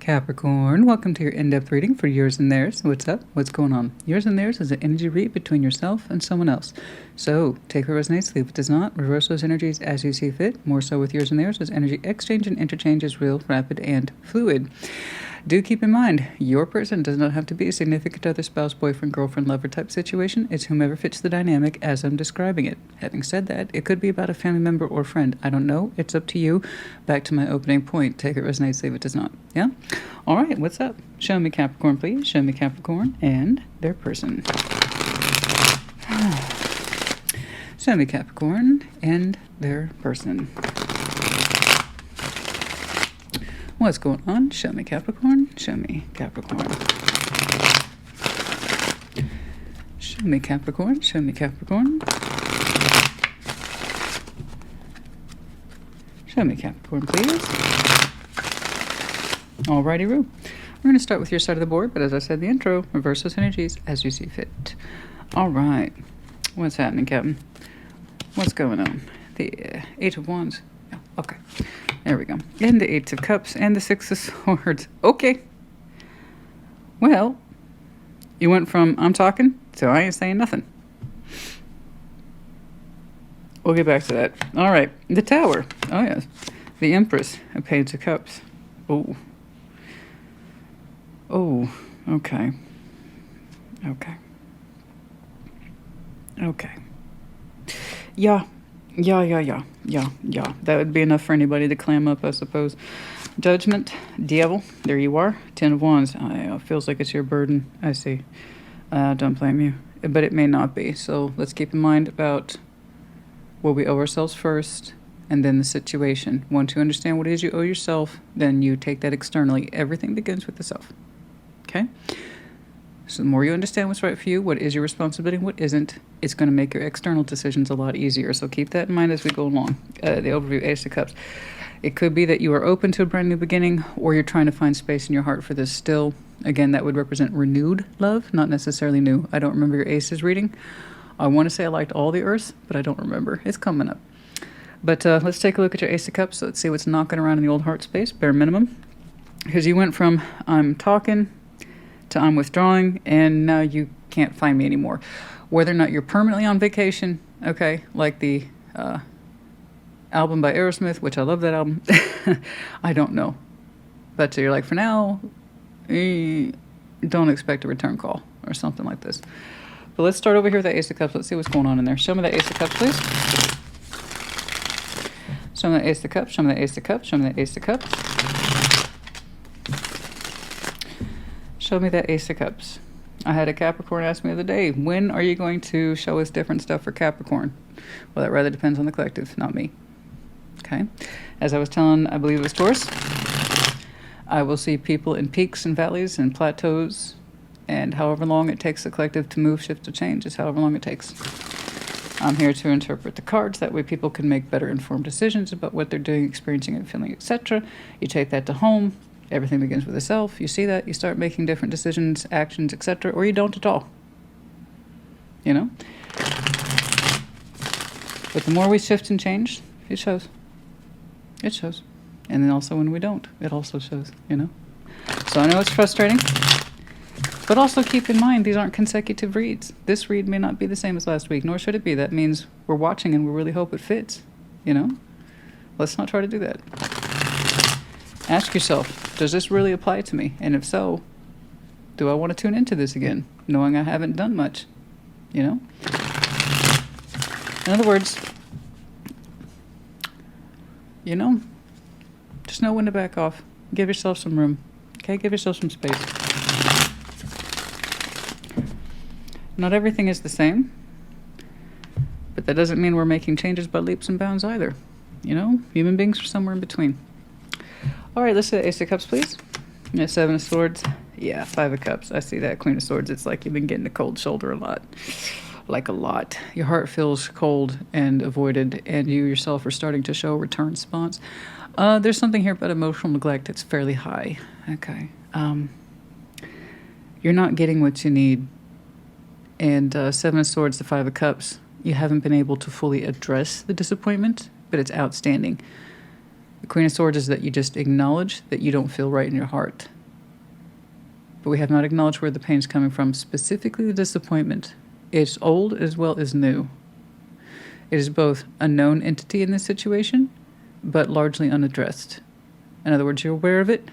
Capricorn, welcome to your in-depth reading for yours and theirs. What's up? What's going on? Yours and theirs is an energy read between yourself and someone else. So, take what resonates, leave what does not. Reverse those energies as you see fit. More so with yours and theirs, as energy exchange and interchange is real, rapid, and fluid. Do keep in mind, your person does not have to be a significant other, spouse, boyfriend, girlfriend, lover type situation. It's whomever fits the dynamic as I'm describing it. Having said that, it could be about a family member or friend. I don't know. It's up to you. Back to my opening point. Take it resonates, leave it does not. Yeah? All right, what's up? Show me Capricorn, please. Show me Capricorn and their person. Show me Capricorn and their person. What's going on? Show me Capricorn. Show me Capricorn. Show me Capricorn. Show me Capricorn. Show me Capricorn, please. Alrighty, Roo. We're going to start with your side of the board, but as I said in the intro, reverse those energies as you see fit. Alright. What's happening, Captain? What's going on? The Eight of Wands. Yeah, okay. There we go. And the Eight of Cups and the Six of Swords. Okay. Well, you went from I'm talking to I ain't saying nothing. We'll get back to that. All right. The Tower. Oh, yes. The Empress. A Page of Cups. Oh. Oh. Okay. Okay. Okay. Yeah. Yeah. That would be enough for anybody to clam up, I suppose. Judgment, Devil, there you are. Ten of Wands, feels like it's your burden. I see. Don't blame you. But it may not be. So let's keep in mind about what we owe ourselves first, and then the situation. Once you understand what it is you owe yourself, then you take that externally. Everything begins with the self. Okay? So the more you understand what's right for you, what is your responsibility and what isn't, it's going to make your external decisions a lot easier. So keep that in mind as we go along. The overview, Ace of Cups. It could be that you are open to a brand new beginning, or you're trying to find space in your heart for this still. Again, that would represent renewed love, not necessarily new. I don't remember your Aces reading. I want to say I liked all the Earths, but I don't remember. It's coming up. But let's take a look at your Ace of Cups. So let's see what's knocking around in the old heart space, bare minimum. Because you went from I'm talking to I'm withdrawing, and now you can't find me anymore. Whether or not you're permanently on vacation, okay, like the album by Aerosmith, which I love that album, I don't know. But you're like, for now, don't expect a return call or something like this. But let's start over here with the Ace of Cups. Let's see what's going on in there. Show me the Ace of Cups, please. Show me the Ace of Cups. Show me the Ace of Cups. Show me the Ace of Cups. Show me that Ace of Cups. I had a Capricorn ask me the other day, when are you going to show us different stuff for Capricorn? Well, that rather depends on the collective, not me. Okay. As I was telling, I believe it was Taurus, I will see people in peaks and valleys and plateaus, and however long it takes the collective to move, shift, or change is however long it takes. I'm here to interpret the cards. That way people can make better informed decisions about what they're doing, experiencing, and feeling, etc. You take that to home. Everything begins with the self. You see that, you start making different decisions, actions, etc., or you don't at all. You know? But the more we shift and change, it shows. It shows. And then also when we don't, it also shows, you know? So I know it's frustrating, but also keep in mind these aren't consecutive reads. This read may not be the same as last week, nor should it be. That means we're watching and we really hope it fits, you know? Let's not try to do that. Ask yourself, does this really apply to me? And if so, do I want to tune into this again, knowing I haven't done much? You know? In other words, you know, just know when to back off. Give yourself some room. Okay? Give yourself some space. Not everything is the same, but that doesn't mean we're making changes by leaps and bounds either. You know? Human beings are somewhere in between. All right, let's do the Ace of Cups, please. Yeah, Seven of Swords. Yeah, Five of Cups. I see that. Queen of Swords. It's like you've been getting a cold shoulder a lot. Like a lot. Your heart feels cold and avoided, and you yourself are starting to show a return response. There's something here about emotional neglect that's fairly high. Okay. You're not getting what you need. And Seven of Swords, the Five of Cups. You haven't been able to fully address the disappointment, but it's outstanding. The Queen of Swords is that you just acknowledge that you don't feel right in your heart. But we have not acknowledged where the pain's coming from, specifically the disappointment. It's old as well as new. It is both a known entity in this situation, but largely unaddressed. In other words, you're aware of it,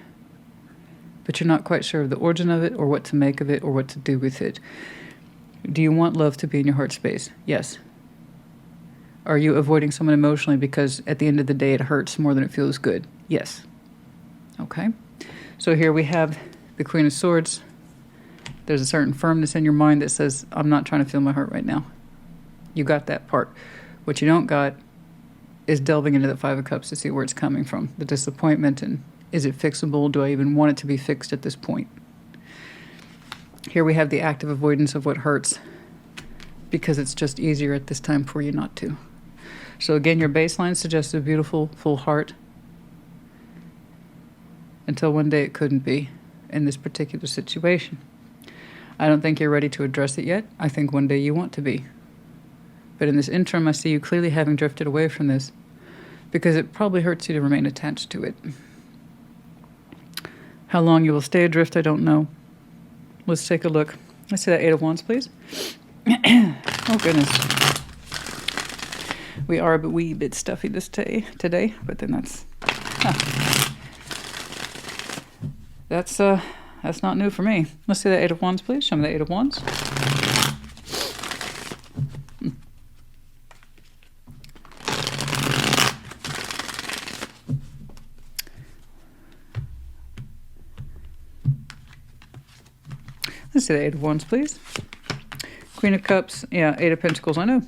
but you're not quite sure of the origin of it or what to make of it or what to do with it. Do you want love to be in your heart space? Yes. Are you avoiding someone emotionally because at the end of the day it hurts more than it feels good? Yes. Okay. So here we have the Queen of Swords. There's a certain firmness in your mind that says, I'm not trying to feel my heart right now. You got that part. What you don't got is delving into the Five of Cups to see where it's coming from. The disappointment, and is it fixable? Do I even want it to be fixed at this point? Here we have the active avoidance of what hurts because it's just easier at this time for you not to. So again, your baseline suggests a beautiful, full heart until one day it couldn't be in this particular situation. I don't think you're ready to address it yet. I think one day you want to be. But in this interim, I see you clearly having drifted away from this because it probably hurts you to remain attached to it. How long you will stay adrift, I don't know. Let's take a look. Let's see that Eight of Wands, please. Oh, goodness. We are a wee bit stuffy this day, today, but then that's not new for me. Let's see that Eight of Wands, please. Show me the Eight of Wands. Let's see the Eight of Wands, please. Queen of Cups. Yeah, Eight of Pentacles. I know.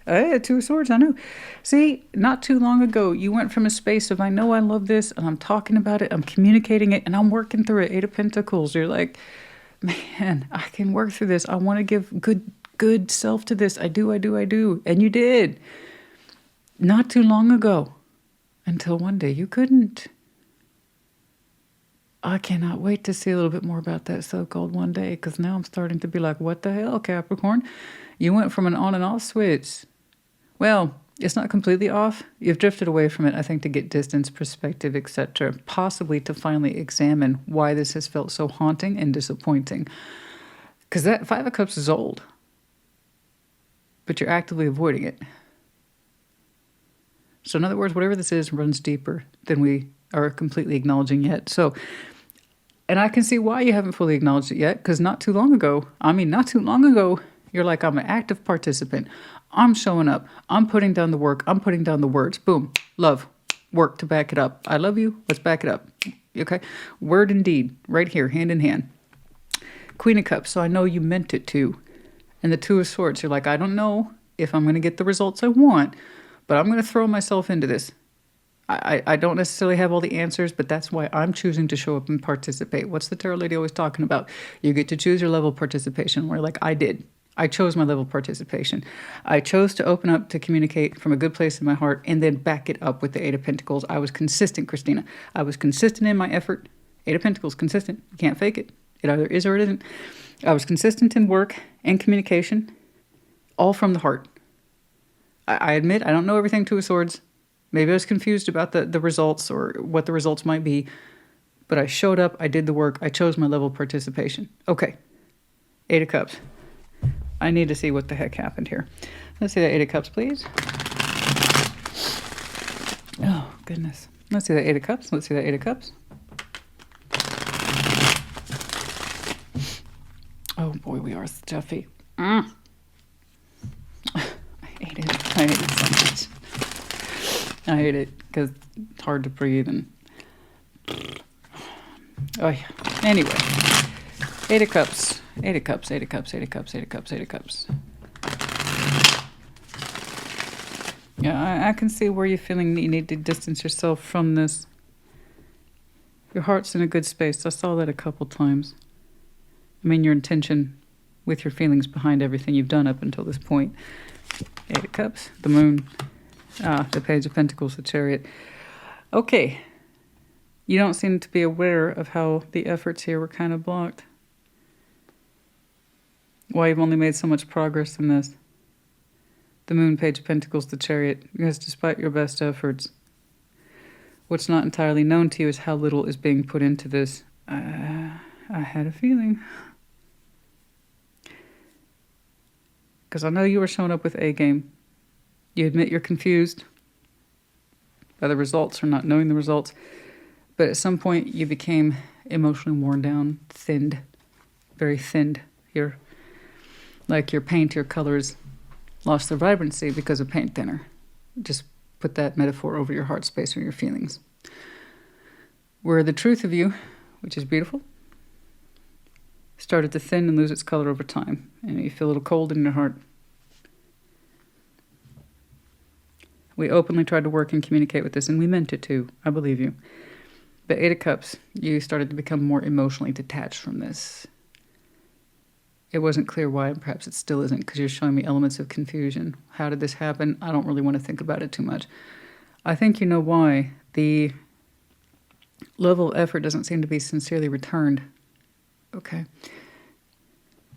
Hey, Two of Swords. I know. See, not too long ago, you went from a space of, I know I love this, and I'm talking about it, I'm communicating it, and I'm working through it. Eight of Pentacles. You're like, man, I can work through this. I want to give good self to this. I do. And you did. Not too long ago. Until one day you couldn't. I cannot wait to see a little bit more about that so-called one day, because now I'm starting to be like, what the hell, Capricorn? You went from an on and off switch. Well, it's not completely off. You've drifted away from it, I think, to get distance, perspective, etc. Possibly to finally examine why this has felt so haunting and disappointing. Because that Five of Cups is old. But you're actively avoiding it. So in other words, whatever this is runs deeper than we are completely acknowledging yet. So, and I can see why you haven't fully acknowledged it yet, because not too long ago, you're like, I'm an active participant. I'm showing up. I'm putting down the work. I'm putting down the words. Boom. Love. Work to back it up. I love you. Let's back it up. Okay. Word and deed. Right here. Hand in hand. Queen of Cups. So I know you meant it to. And the Two of Swords. You're like, I don't know if I'm going to get the results I want, but I'm going to throw myself into this. I don't necessarily have all the answers, but that's why I'm choosing to show up and participate. What's the tarot lady always talking about? You get to choose your level of participation. Where like I did. I chose my level of participation. I chose to open up to communicate from a good place in my heart and then back it up with the Eight of Pentacles. I was consistent, Christina. I was consistent in my effort. Eight of Pentacles, consistent. You can't fake it. It either is or it isn't. I was consistent in work and communication, all from the heart. I admit I don't know everything, Two of Swords. Maybe I was confused about the results or what the results might be, but I showed up, I did the work, I chose my level of participation. Okay, Eight of Cups. I need to see what the heck happened here. Let's see the Eight of Cups, please. Oh, goodness. Let's see the Eight of Cups. Let's see the Eight of Cups. Oh, boy, we are stuffy. I hate it. I hate it so much. I hate it because it's hard to breathe and... Oh, yeah. Anyway. Eight of Cups. Eight of Cups, Eight of Cups, Eight of Cups, Eight of Cups, Eight of Cups. Yeah, I can see where you're feeling that you need to distance yourself from this. Your heart's in a good space. I saw that a couple times. I mean, your intention with your feelings behind everything you've done up until this point. Eight of Cups, the Moon, the Page of Pentacles, the Chariot. Okay. You don't seem to be aware of how the efforts here were kind of blocked. Why you've only made so much progress in this. The Moon, Page of Pentacles, the Chariot. Because despite your best efforts, What's not entirely known to you is how little is being put into this. I had a feeling. Because I know you were showing up with A game. You admit you're confused by the results or not knowing the results. But at some point you became emotionally worn down, thinned, very thinned. Like your paint, your colors lost their vibrancy because of paint thinner. Just put that metaphor over your heart space or your feelings. Where the truth of you, which is beautiful, started to thin and lose its color over time. And you feel a little cold in your heart. We openly tried to work and communicate with this, and we meant it too. I believe you. But 8 of Cups, you started to become more emotionally detached from this. It wasn't clear why, and perhaps it still isn't, because you're showing me elements of confusion. How did this happen? I don't really want to think about it too much. I think you know why. The level of effort doesn't seem to be sincerely returned. Okay.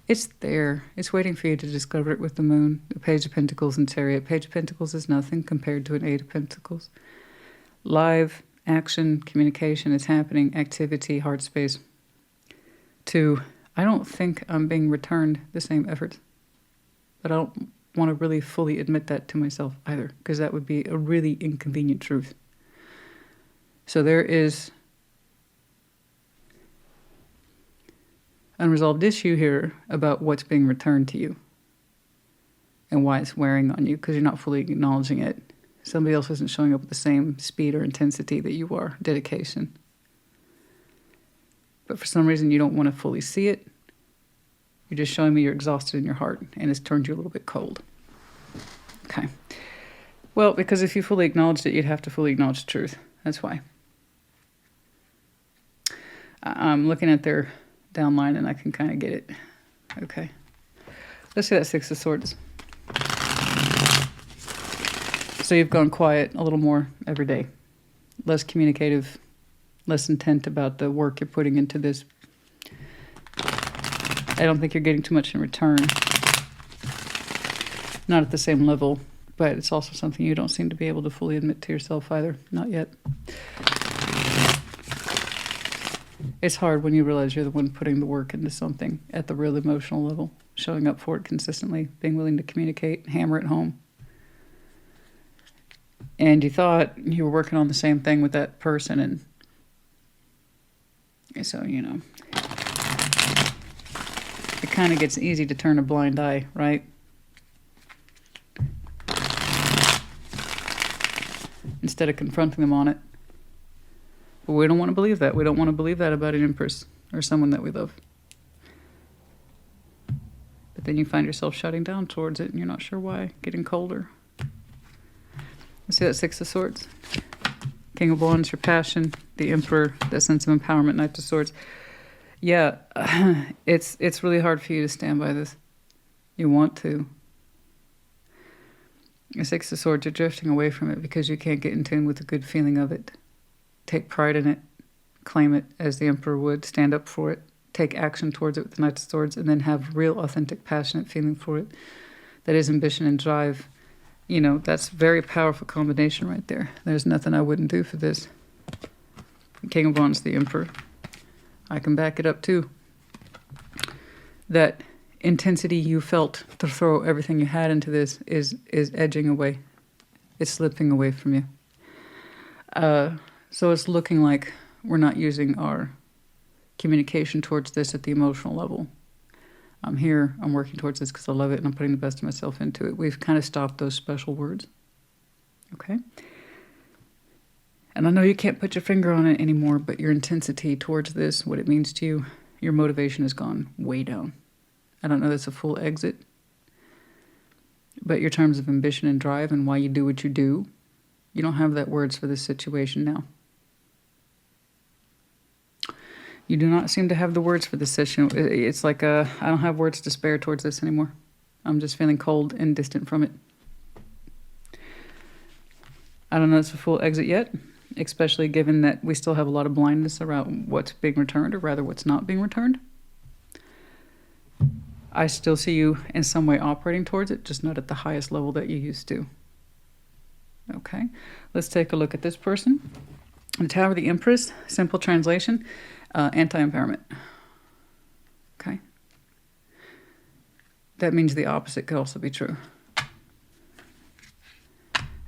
It's there. It's waiting for you to discover it with the moon, the Page of Pentacles and Chariot. Page of Pentacles is nothing compared to an 8 of Pentacles. Live action, communication is happening, activity, heart space. 2, I don't think I'm being returned the same effort. But I don't want to really fully admit that to myself either, because that would be a really inconvenient truth. So there is unresolved issue here about what's being returned to you and why it's wearing on you, because you're not fully acknowledging it. Somebody else isn't showing up with the same speed or intensity that you are, dedication. But for some reason you don't want to fully see it. You're just showing me you're exhausted in your heart, and it's turned you a little bit cold. Okay. Well, because if you fully acknowledged it, you'd have to fully acknowledge the truth. That's why. I'm looking at their downline and I can kind of get it. Okay. Let's see that 6 of Swords. So you've gone quiet a little more every day. Less communicative, less intent about the work you're putting into this. I don't think you're getting too much in return. Not at the same level, but it's also something you don't seem to be able to fully admit to yourself either. Not yet. It's hard when you realize you're the one putting the work into something at the real emotional level, showing up for it consistently, being willing to communicate, hammer it home. And you thought you were working on the same thing with that person, and so, you know, it kind of gets easy to turn a blind eye, right? Instead of confronting them on it. But we don't want to believe that. We don't want to believe that about an Empress or someone that we love. But then you find yourself shutting down towards it and you're not sure why, getting colder. Let's see that 6 of Swords. King of Wands, your passion, the Emperor, that sense of empowerment, Knight of Swords. Yeah, it's really hard for you to stand by this. You want to. The 6 of Swords, you're drifting away from it because you can't get in tune with the good feeling of it. Take pride in it, claim it as the Emperor would, stand up for it, take action towards it with the Knight of Swords, and then have real, authentic, passionate feeling for it. That is ambition and drive. You know, that's a very powerful combination right there. There's nothing I wouldn't do for this. King of Wands, the Emperor. I can back it up too. That intensity you felt to throw everything you had into this is edging away. It's slipping away from you. So it's looking like we're not using our communication towards this at the emotional level. I'm here, I'm working towards this because I love it and I'm putting the best of myself into it. We've kind of stopped those special words. Okay? And I know you can't put your finger on it anymore, but your intensity towards this, what it means to you, your motivation has gone way down. I don't know that's a full exit, but your terms of ambition and drive and why you do what you do, you don't have that words for this situation now. You do not seem to have the words for this situation. It's like I don't have words to spare towards this anymore. I'm just feeling cold and distant from it. I don't know it's a full exit yet, especially given that we still have a lot of blindness around what's being returned, or rather what's not being returned. I still see you in some way operating towards it, just not at the highest level that you used to. Okay, let's take a look at this person. The Tower, the Empress, simple translation, anti-empowerment. Okay. That means the opposite could also be true. The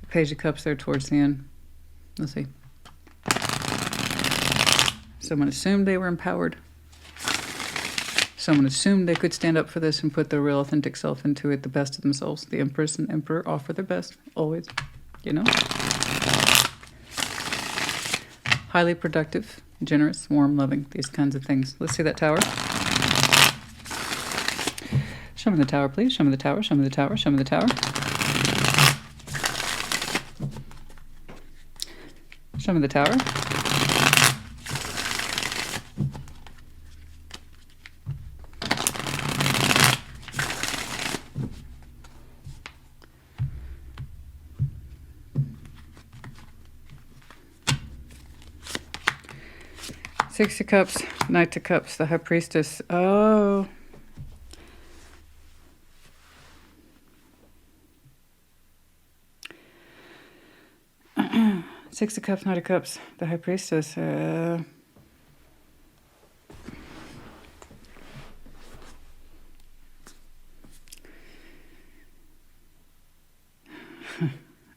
Page of Cups there towards the end. Let's see. Someone assumed they were empowered. Someone assumed they could stand up for this and put their real authentic self into it, the best of themselves. The Empress and Emperor offer their best, always, you know? Highly productive, generous, warm, loving, these kinds of things. Let's see that Tower. Show me the Tower, please. Show me the Tower, show me the Tower, show me the Tower. Show me the Tower. Six of Cups, Knight of Cups, the High Priestess. Oh. Six of Cups, Knight of Cups, the High Priestess.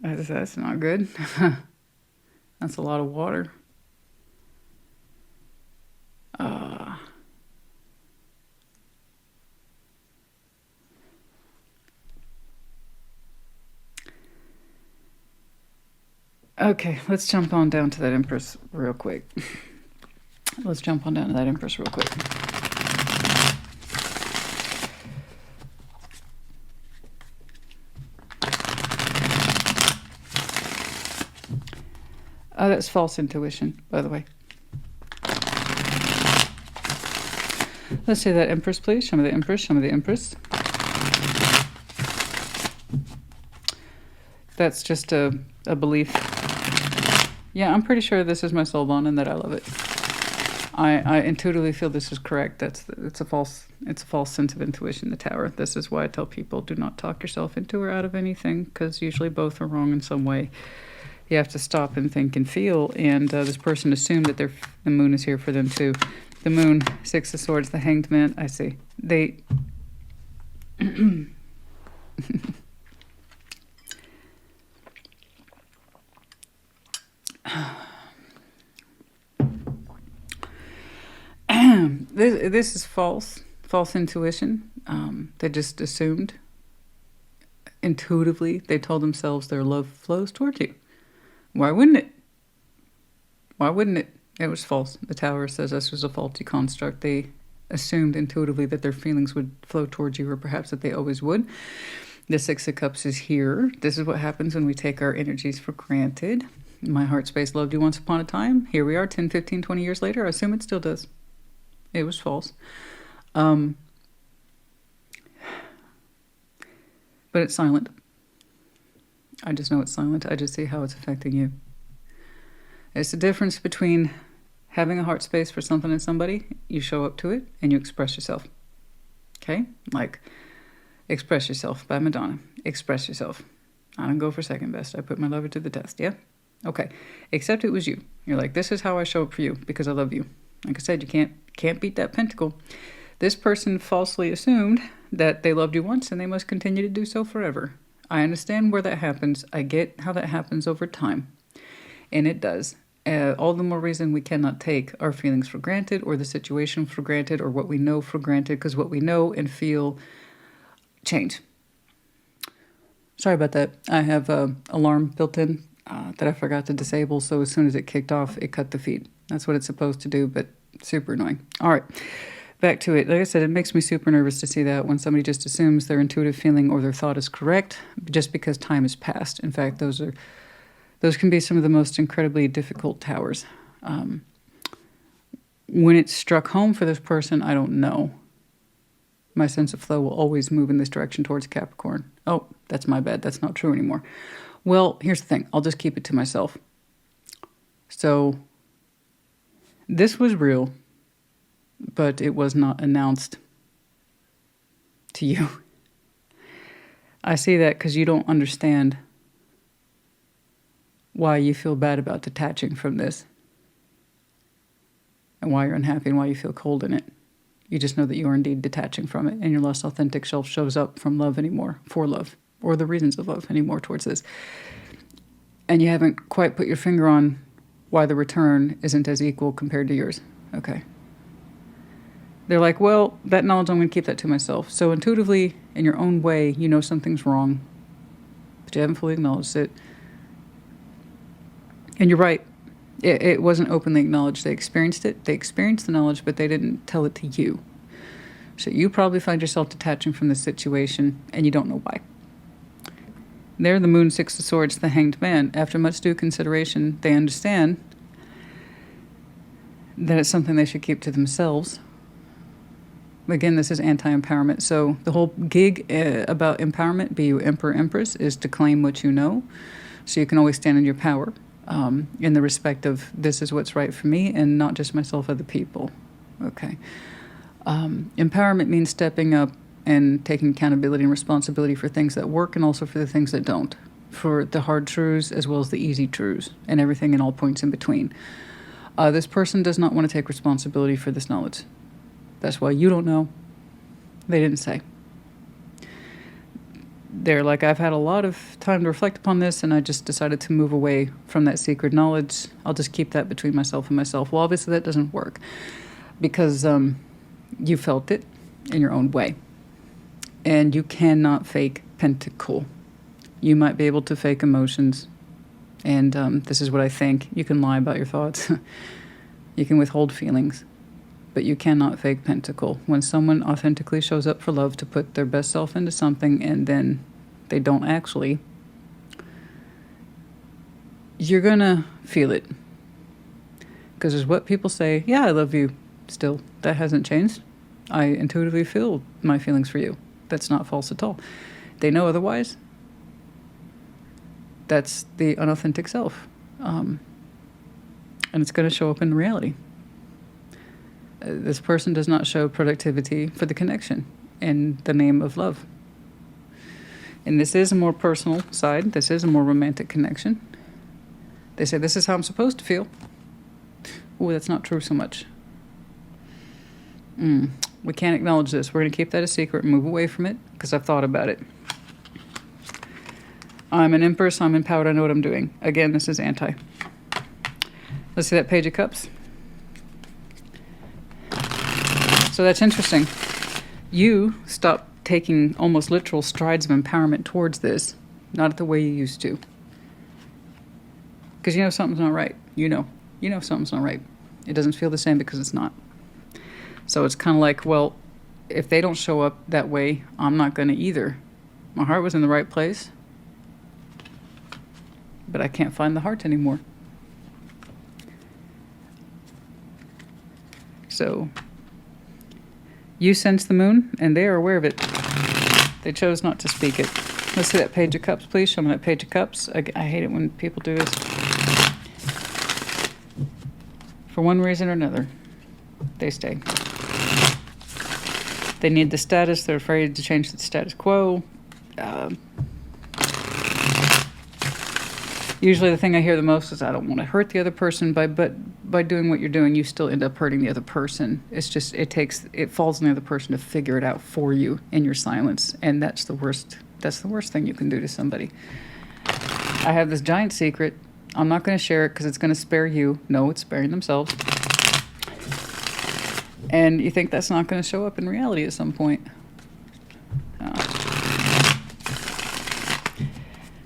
That's not good. That's a lot of water. Okay, let's jump on down to that Empress real quick. Let's jump on down to that Empress real quick. Oh, that's false intuition, by the way. Let's see that Empress, please. Show me the Empress, show me the Empress. That's just a belief. Yeah, I'm pretty sure this is my soul bond and that I love it. I intuitively feel this is correct. It's a false sense of intuition, the Tower. This is why I tell people do not talk yourself into or out of anything, because usually both are wrong in some way. You have to stop and think and feel, and this person assumed that the moon is here for them too. The moon, Six of Swords, the Hanged Man, I see. They... This is false intuition. They just assumed intuitively, they told themselves their love flows towards you. Why wouldn't it? Why wouldn't it? It was false. The Tower says this was a faulty construct. They assumed intuitively that their feelings would flow towards you, or perhaps that they always would. The Six of Cups is here. This is what happens when we take our energies for granted. My heart space loved you once upon a time. Here we are 10, 15, 20 years later. I assume it still does. It was false. But it's silent. I just know it's silent. I just see how it's affecting you. It's the difference between having a heart space for something and somebody. You show up to it and you express yourself. Okay? Like, Express Yourself by Madonna. Express yourself. I don't go for second best. I put my lover to the test, yeah? Okay. Except it was you. You're like, this is how I show up for you because I love you. Like I said, you can't beat that pentacle. This person falsely assumed that they loved you once and they must continue to do so forever. I understand where that happens. I get how that happens over time. And it does. All the more reason we cannot take our feelings for granted, or the situation for granted, or what we know for granted, because what we know and feel change. Sorry about that. I have an alarm built in that I forgot to disable, so as soon as it kicked off, it cut the feed. That's what it's supposed to do, but super annoying. All right, back to it. Like I said, it makes me super nervous to see that when somebody just assumes their intuitive feeling or their thought is correct just because time has passed. In fact, those can be some of the most incredibly difficult towers. When it's struck home for this person, I don't know. My sense of flow will always move in this direction towards Capricorn. Oh, that's my bad. That's not true anymore. Well, here's the thing. I'll just keep it to myself. So this was real, but it was not announced to you. I see that because you don't understand why you feel bad about detaching from this. and why you're unhappy and why you feel cold in it. You just know that you are indeed detaching from it, and your less authentic self shows up from love anymore, for love, or the reasons of love anymore towards this. And you haven't quite put your finger on why the return isn't as equal compared to yours. Okay. They're like, well, that knowledge, I'm going to keep that to myself. So intuitively, in your own way, you know something's wrong, but you haven't fully acknowledged it. And you're right. It wasn't openly acknowledged. They experienced it. They experienced the knowledge, but they didn't tell it to you. So you probably find yourself detaching from the situation, and you don't know why. There, the Moon, Six of Swords, the Hanged Man. After much due consideration, they understand that it's something they should keep to themselves. Again, this is anti-empowerment. So the whole gig about empowerment, be you emperor, empress, is to claim what you know. So you can always stand in your power. In the respect of this is what's right for me and not just myself, other people. Okay. Empowerment means stepping up and taking accountability and responsibility for things that work and also for the things that don't. For the hard truths as well as the easy truths and everything in all points in between. This person does not want to take responsibility for this knowledge. That's why you don't know. They didn't say. They're like, I've had a lot of time to reflect upon this, and I just decided to move away from that secret knowledge. I'll just keep that between myself and myself. Well, obviously that doesn't work because you felt it in your own way. And you cannot fake pentacle. You might be able to fake emotions. And this is what I think. You can lie about your thoughts. You can withhold feelings. But you cannot fake pentacle. When someone authentically shows up for love to put their best self into something and then they don't actually, you're gonna feel it. Because there's what people say, yeah, I love you still. That hasn't changed. I intuitively feel my feelings for you. That's not false at all. They know otherwise. That's the unauthentic self. And it's going to show up in reality. This person does not show productivity for the connection in the name of love. And this is a more personal side. This is a more romantic connection. They say, this is how I'm supposed to feel. Oh, that's not true so much. We can't acknowledge this. We're going to keep that a secret and move away from it because I've thought about it. I'm an empress. I'm empowered. I know what I'm doing. Again, this is anti. Let's see that Page of Cups. So that's interesting. You stopped taking almost literal strides of empowerment towards this, not the way you used to. Because you know something's not right. You know something's not right. It doesn't feel the same because it's not. So it's kind of like, well, if they don't show up that way, I'm not going to either. My heart was in the right place, but I can't find the heart anymore. So you sense the moon, and they are aware of it. They chose not to speak it. Let's see that Page of Cups, please. Show me that Page of Cups. I hate it when people do this. For one reason or another, they stay. They need the status. They're afraid to change the status quo. Usually the thing I hear the most is I don't want to hurt the other person, but by doing what you're doing, you still end up hurting the other person. It's just, it falls on the other person to figure it out for you in your silence. And that's the worst thing you can do to somebody. I have this giant secret. I'm not going to share it because it's going to spare you. No, it's sparing themselves. And you think that's not going to show up in reality at some point.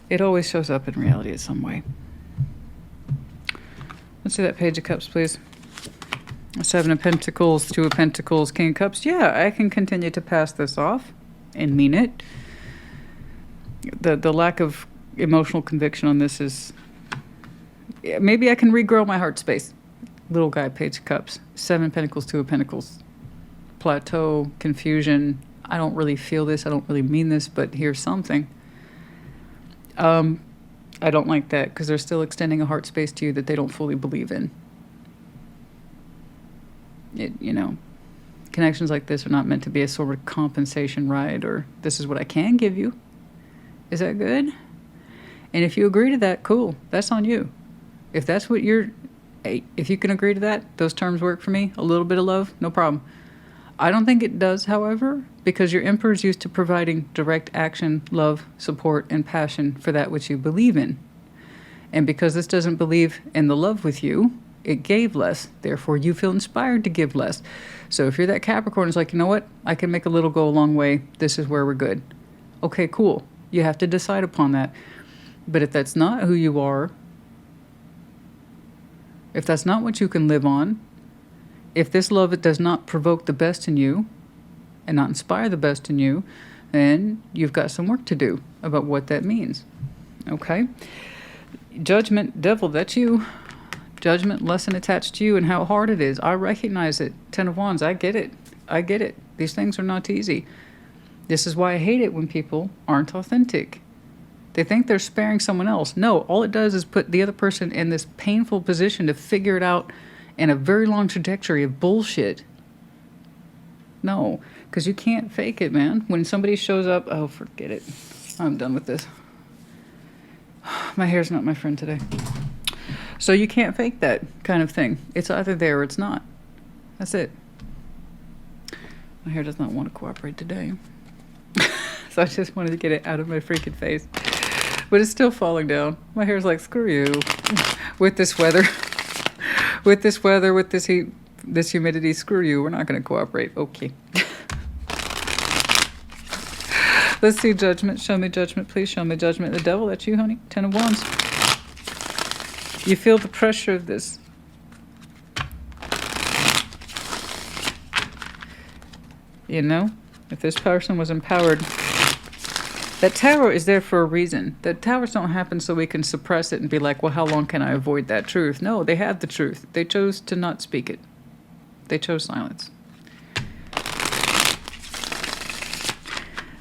It always shows up in reality in some way. Let's see that Page of Cups, please. Seven of Pentacles, Two of Pentacles, King of Cups. Yeah, I can continue to pass this off and mean it. The lack of emotional conviction on this is... Maybe I can regrow my heart space. Little guy, Page of Cups. Seven of Pentacles, Two of Pentacles. Plateau, confusion. I don't really feel this. I don't really mean this, but here's something. I don't like that because they're still extending a heart space to you that they don't fully believe in. Connections like this are not meant to be a sort of compensation ride or this is what I can give you. Is that good? And if you agree to that, cool. That's on you. If that's what you're Hey, if you can agree to that, those terms work for me. A little bit of love, no problem. I don't think it does, however, because your Emperor is used to providing direct action, love, support, and passion for that which you believe in. And because this doesn't believe in the love with you, it gave less. Therefore, you feel inspired to give less. So if you're that Capricorn, it's like, you know what? I can make a little go a long way. This is where we're good. Okay, cool. You have to decide upon that. But if that's not who you are, if that's not what you can live on, if this love does not provoke the best in you and not inspire the best in you, then you've got some work to do about what that means. Okay? Judgment, devil, that's you. Judgment, lesson attached to you and how hard it is. I recognize it. 10 of Wands, I get it. I get it. These things are not easy. This is why I hate it when people aren't authentic. They think they're sparing someone else. No, all it does is put the other person in this painful position to figure it out in a very long trajectory of bullshit. No, because you can't fake it, man. When somebody shows up, oh, forget it. I'm done with this. My hair's not my friend today. So you can't fake that kind of thing. It's either there or it's not. That's it. My hair does not want to cooperate today. So I just wanted to get it out of my freaking face. But it's still falling down. My hair's like, screw you. With this weather. With this weather, with this heat, this humidity, screw you. We're not going to cooperate. Okay. Let's see judgment. Show me judgment. Please show me judgment. The devil, that's you, honey. 10 of Wands. You feel the pressure of this. You know, if this person was empowered, that tower is there for a reason. The towers don't happen so we can suppress it and be like, well, how long can I avoid that truth? No, they have the truth. They chose to not speak it. They chose silence.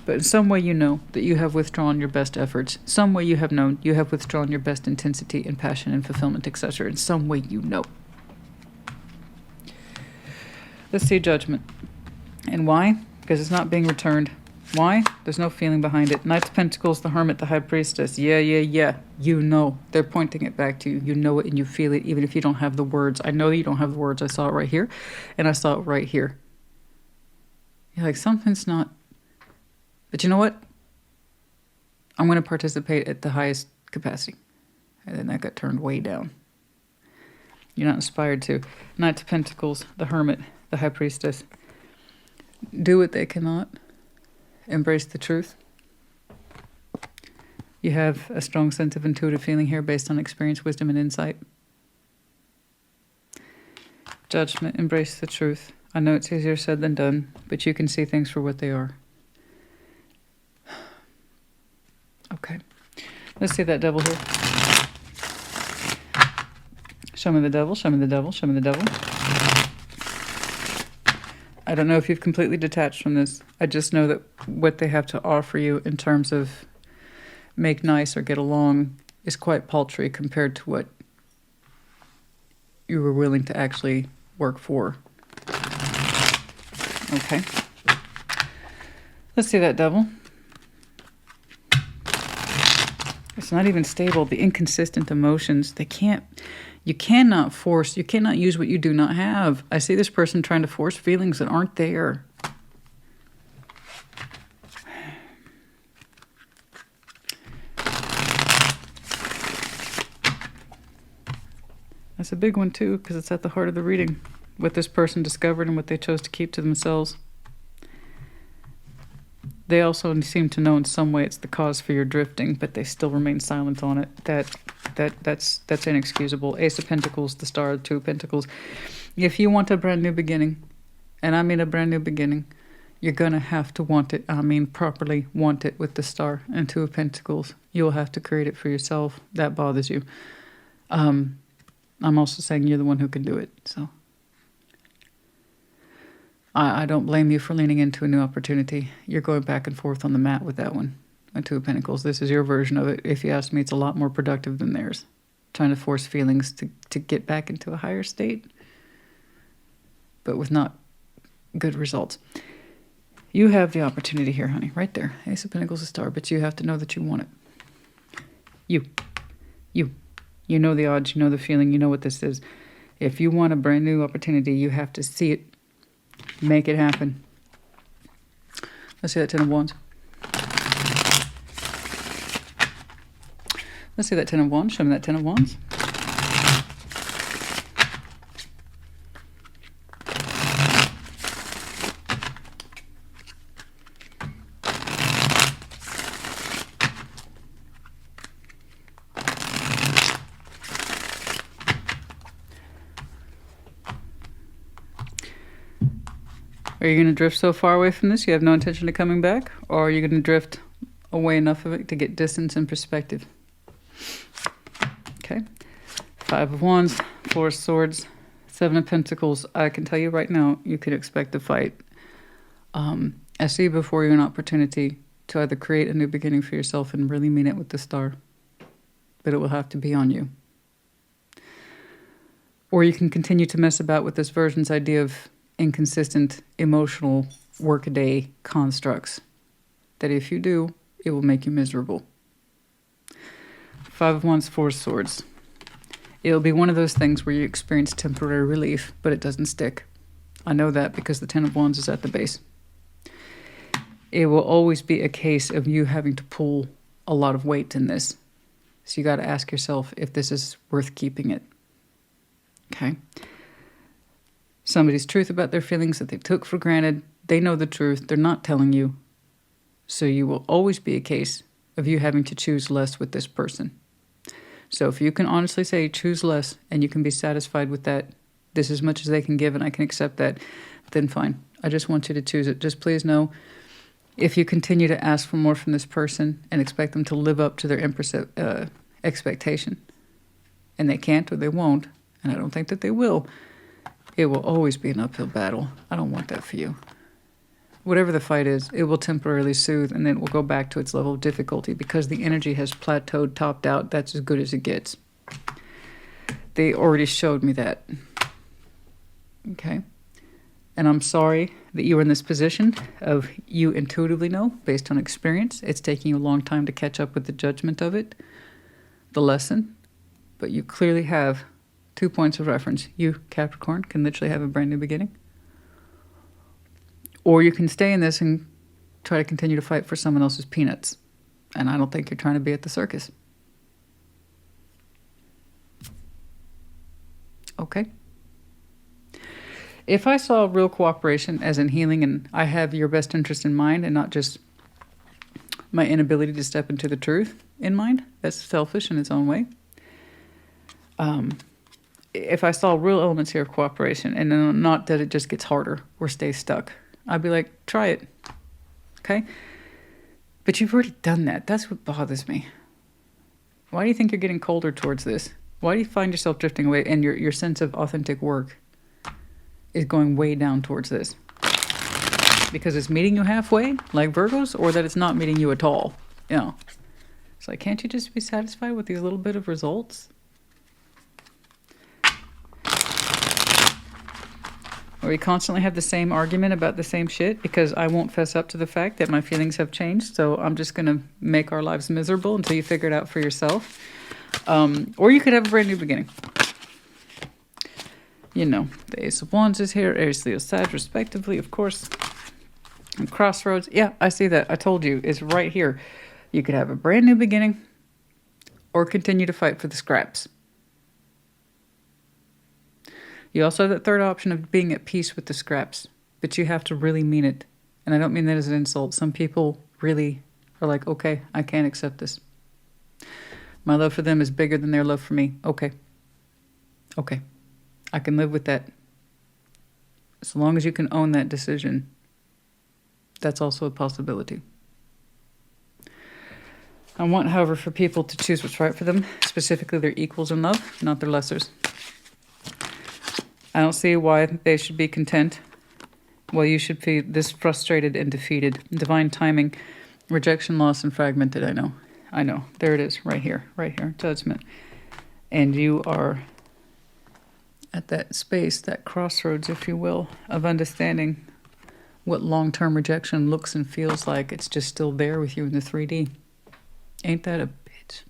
But in some way you know that you have withdrawn your best efforts. Some way you have known you have withdrawn your best intensity and passion and fulfillment, etc. In some way you know. Let's see judgment. And why? Because it's not being returned. Why? There's no feeling behind it. Knight of Pentacles, the Hermit, the High Priestess. Yeah. You know. They're pointing it back to you. You know it and you feel it even if you don't have the words. I know you don't have the words. I saw it right here. And I saw it right here. You're like, something's not... But you know what? I'm going to participate at the highest capacity. And then that got turned way down. You're not inspired to. Knight of Pentacles, the Hermit, the High Priestess. Do what they cannot. Embrace the truth. You have a strong sense of intuitive feeling here based on experience, wisdom, and insight. Judgment, embrace the truth. I know it's easier said than done, but you can see things for what they are. Okay. Let's see that devil here. Show me the devil, show me the devil, show me the devil. I don't know if you've completely detached from this. I just know that what they have to offer you in terms of make nice or get along is quite paltry compared to what you were willing to actually work for. Okay. Let's see that devil. It's not even stable. The inconsistent emotions, you cannot force, you cannot use what you do not have. I see this person trying to force feelings that aren't there. That's a big one too, because it's at the heart of the reading. What this person discovered and what they chose to keep to themselves. They also seem to know in some way it's the cause for your drifting, but they still remain silent on it. That's inexcusable. Ace of Pentacles, the Star, Two of Pentacles. If you want a brand new beginning, and I mean a brand new beginning, you're going to have to want it. I mean properly want it with the Star and Two of Pentacles. You'll have to create it for yourself. That bothers you. I'm also saying you're the one who can do it, so... I don't blame you for leaning into a new opportunity. You're going back and forth on the mat with that one. A Two of Pentacles. This is your version of it. If you ask me, it's a lot more productive than theirs. Trying to force feelings to get back into a higher state, but with not good results. You have the opportunity here, honey. Right there. Ace of Pentacles, a Star. But you have to know that you want it. You know the odds. You know the feeling. You know what this is. If you want a brand new opportunity, you have to see it, make it happen. Let's see that 10 of Wands. Let's see that 10 of Wands. Show me that 10 of Wands. Are you going to drift so far away from this you have no intention of coming back? Or are you going to drift away enough of it to get distance and perspective? Okay. 5 of Wands, 4 of Swords, 7 of Pentacles. I can tell you right now, you could expect a fight. I see before you an opportunity to either create a new beginning for yourself and really mean it with the star. But it will have to be on you. Or you can continue to mess about with this version's idea of inconsistent emotional workaday constructs that if you do, it will make you miserable. 5 of Wands, 4 of Swords. It'll be one of those things where you experience temporary relief, but it doesn't stick. I know that because the 10 of Wands is at the base. It will always be a case of you having to pull a lot of weight in this. So you got to ask yourself if this is worth keeping it. Okay? Somebody's truth about their feelings that they took for granted. They know the truth. They're not telling you. So you will always be a case of you having to choose less with this person. So if you can honestly say choose less and you can be satisfied with that, this is as much as they can give and I can accept that, then fine. I just want you to choose it. Just please know, if you continue to ask for more from this person and expect them to live up to their expectation, and they can't or they won't, and I don't think that they will, it will always be an uphill battle. I don't want that for you. Whatever the fight is, it will temporarily soothe and then it will go back to its level of difficulty because the energy has plateaued, topped out. That's as good as it gets. They already showed me that. Okay? And I'm sorry that you are in this position of you intuitively know, based on experience. It's taking you a long time to catch up with the judgment of it, the lesson. But you clearly have 2 points of reference. You, Capricorn, can literally have a brand new beginning. Or you can stay in this and try to continue to fight for someone else's peanuts. And I don't think you're trying to be at the circus. Okay? If I saw real cooperation as in healing and I have your best interest in mind and not just my inability to step into the truth in mind, that's selfish in its own way. If I saw real elements here of cooperation and not that it just gets harder or stays stuck, I'd be like, try it. Okay? But you've already done that. That's what bothers me. Why do you think you're getting colder towards this? Why do you find yourself drifting away and your sense of authentic work is going way down towards this? Because it's meeting you halfway, like Virgos, or that it's not meeting you at all? You know, it's like, can't you just be satisfied with these little bit of results? Or we constantly have the same argument about the same shit because I won't fess up to the fact that my feelings have changed. So I'm just going to make our lives miserable until you figure it out for yourself. Or you could have a brand new beginning. You know, the Ace of Wands is here, Aries, Leo, Sag, respectively, of course. And crossroads, yeah, I see that. I told you, it's right here. You could have a brand new beginning or continue to fight for the scraps. You also have that third option of being at peace with the scraps, but you have to really mean it. And I don't mean that as an insult. Some people really are like, okay, I can't accept this. My love for them is bigger than their love for me. Okay. Okay. I can live with that. As long as you can own that decision, that's also a possibility. I want, however, for people to choose what's right for them, specifically their equals in love, not their lessers. I don't see why they should be content. Well, you should feel this frustrated and defeated. Divine timing, rejection, loss, and fragmented. I know. There it is, right here. Judgment. And you are at that space, that crossroads, if you will, of understanding what long-term rejection looks and feels like. It's just still there with you in the 3D. Ain't that a bitch?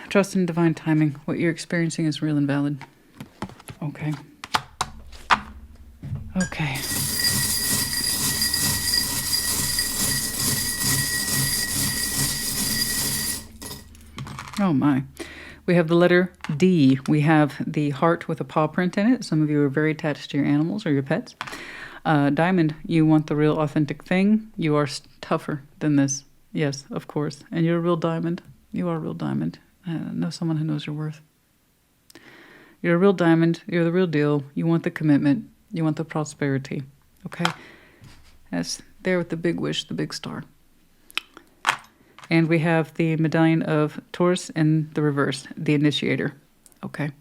Trust in divine timing. What you're experiencing is real and valid. Okay. Okay. Oh my. We have the letter D. We have the heart with a paw print in it. Some of you are very attached to your animals or your pets. Diamond, you want the real authentic thing. You are tougher than this. Yes, of course. And you're a real diamond. You are a real diamond. Know someone who knows your worth. You're a real diamond. You're the real deal. You want the commitment. You want the prosperity. Okay? That's there with the big wish, the big star. And we have the medallion of Taurus in the reverse, the initiator. Okay.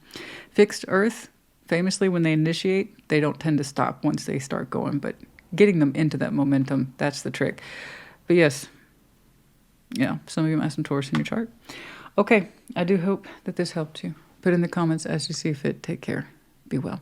Fixed earth, famously, when they initiate, they don't tend to stop once they start going, but getting them into that momentum, that's the trick. But yes, yeah, some of you might have some Taurus in your chart. Okay, I do hope that this helped you. Put in the comments as you see fit. Take care. Be well.